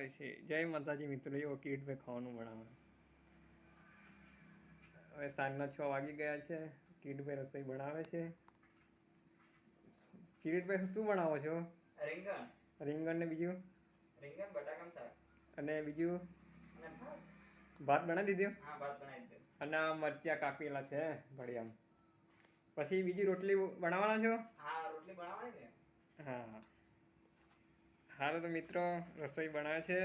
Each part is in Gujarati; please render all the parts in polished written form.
બનાવે છે. જય માતાજી મિત્રો, એવો કિરીટભાઈ ખાવાનું બનાવે. હવે સાંજના 6 વાગી ગયા છે. કિરીટભાઈ રસોઈ બનાવે છે. કિરીટભાઈ શું બનાવો છો? રીંગણ ને બીજું? રીંગણ બટાકાનું શાક. અને બીજું? અને ભાત બનાવી દીધો? હા, ભાત બનાવી દીધો. અને આ મરચા કાપેલા છે ભડિયામ. પછી બીજી રોટલી બનાવવાના છો? હા, રોટલી બનાવવાની ને. હા. હાલો તો મિત્રો, રસોઈ બનાવે છે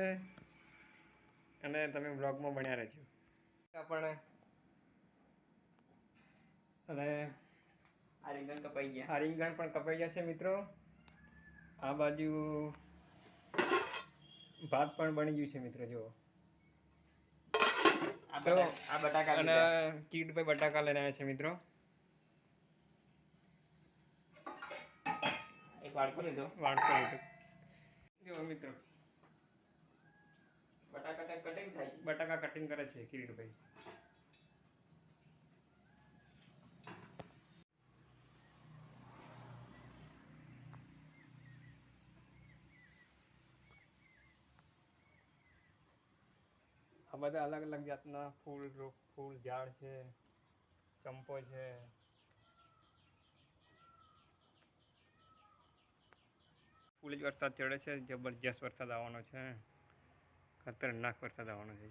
અને તમે બ્લોગમાં બન્યા રહેજો. આપણે અને આ રીંગણ કપાઈ ગયા. આ રીંગણ પણ કપાઈ ગયા છે મિત્રો. આ બાજુ ભાત પણ બની ગયું છે મિત્રો. જુઓ, આ બટાકા અને કિરીટભાઈ બટાકા લઈને આવ્યા છે મિત્રો. એક વાડકો લીધો. જો મિત્રો, બટાકા કટિંગ થાય છે. બટાકા કટિંગ કરે છે કિરીટભાઈ. આ બધા અલગ અલગ જાતના ફૂલ ઝાડ છે. ચંપો છે. ફૂલ જ વરસાદ ચડે છે. જબરજસ્ત વરસાદ આવવાનો છે. ખતરનાક વરસાદ આવવાનો છે.